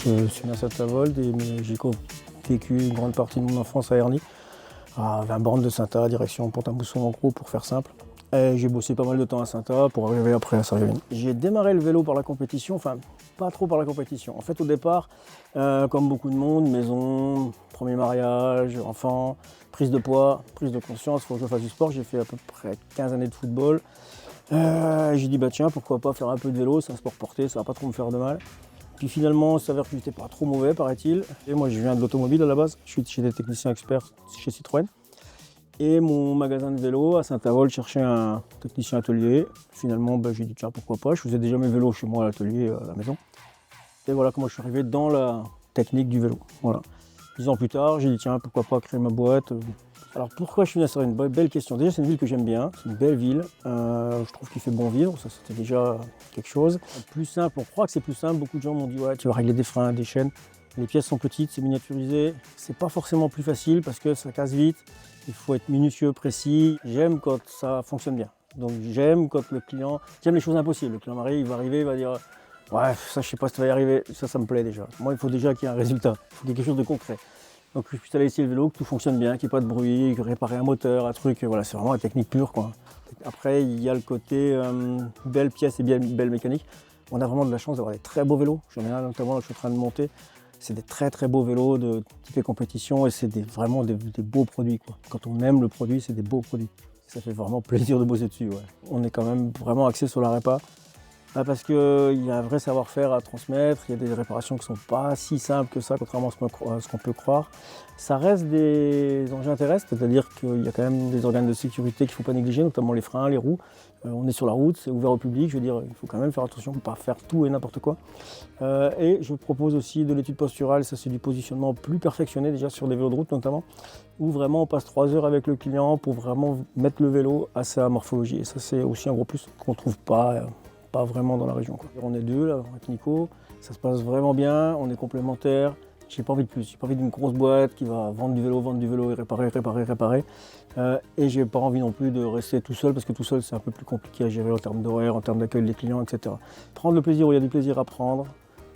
Je suis né à Saint-Avold et j'ai vécu une grande partie de mon enfance à Ernie, à 20 bornes de Saint-A, direction Pont-à-Mousson en gros pour faire simple. Et j'ai bossé pas mal de temps à Saint-A pour arriver après à Sarreguemines. J'ai démarré le vélo par la compétition, enfin pas trop par la compétition. En fait au départ, comme beaucoup de monde, maison, premier mariage, enfant, prise de poids, prise de conscience, il faut que je fasse du sport. J'ai fait à peu près 15 années de football. J'ai dit bah tiens pourquoi pas faire un peu de vélo, c'est un sport porté, ça va pas trop me faire de mal. Puis finalement, il s'avère que j'étais pas trop mauvais, paraît-il. Et moi, je viens de l'automobile à la base. Je suis chez des techniciens experts chez Citroën. Et mon magasin de vélo à Saint-Avold cherchait un technicien atelier. Finalement, j'ai dit tiens, pourquoi pas. Je faisais déjà mes vélos chez moi à l'atelier, à la maison. Et voilà comment je suis arrivé dans la technique du vélo. Voilà. 10 ans plus tard, j'ai dit tiens, pourquoi pas créer ma boîte. Alors pourquoi je suis venu à Sarre, une belle question. Déjà, c'est une ville que j'aime bien, c'est une belle ville. Je trouve qu'il fait bon vivre, ça c'était déjà quelque chose. Plus simple, on croit que c'est plus simple. Beaucoup de gens m'ont dit ouais, tu vas régler des freins, des chaînes. Les pièces sont petites, c'est miniaturisé. C'est pas forcément plus facile parce que ça casse vite. Il faut être minutieux, précis. J'aime quand ça fonctionne bien. Donc j'aime quand le client, j'aime les choses impossibles. Le client m'arrive, il va dire ouais, ça je sais pas si tu vas y arriver. Ça me plaît déjà. Moi, il faut déjà qu'il y ait un résultat. Il faut qu'il y ait quelque chose de concret. Donc je puisse aller essayer le vélo, que tout fonctionne bien, qu'il n'y ait pas de bruit, que réparer un moteur, un truc, voilà, c'est vraiment la technique pure, quoi. Après, il y a le côté belle pièce et belle mécanique. On a vraiment de la chance d'avoir des très beaux vélos. J'en ai un notamment, là, je suis en train de monter. C'est des très très beaux vélos de type compétition et c'est vraiment des beaux produits, quoi. Quand on aime le produit, c'est des beaux produits. Ça fait vraiment plaisir de bosser dessus, ouais. On est quand même vraiment axé sur la répa. Parce qu'il y a un vrai savoir-faire à transmettre, il y a des réparations qui ne sont pas si simples que ça, contrairement à ce qu'on peut croire. Ça reste des engins terrestres, c'est-à-dire qu'il y a quand même des organes de sécurité qu'il ne faut pas négliger, notamment les freins, les roues. On est sur la route, c'est ouvert au public, je veux dire, il faut quand même faire attention, ne pas faire tout et n'importe quoi. Et je propose aussi de l'étude posturale, ça c'est du positionnement plus perfectionné déjà sur des vélos de route notamment, où vraiment on passe 3 heures avec le client pour vraiment mettre le vélo à sa morphologie. Et ça c'est aussi un gros plus qu'on ne trouve pas vraiment dans la région, quoi. On est deux là avec Nico, ça se passe vraiment bien, on est complémentaires. J'ai pas envie de plus, j'ai pas envie d'une grosse boîte qui va vendre du vélo et réparer. Et j'ai pas envie non plus de rester tout seul parce que tout seul c'est un peu plus compliqué à gérer en termes d'horaire, en termes d'accueil des clients, etc. Prendre le plaisir où il y a du plaisir à prendre,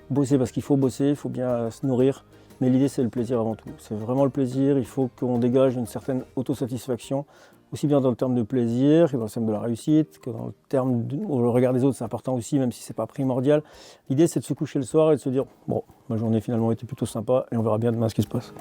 bosser parce qu'il faut bosser, il faut bien se nourrir. Mais l'idée c'est le plaisir avant tout, c'est vraiment le plaisir, il faut qu'on dégage une certaine autosatisfaction, aussi bien dans le terme de plaisir que dans le terme de la réussite, que dans le terme où le regard des autres c'est important aussi, même si c'est pas primordial. L'idée c'est de se coucher le soir et de se dire bon, ma journée finalement était plutôt sympa et on verra bien demain ce qui se passe.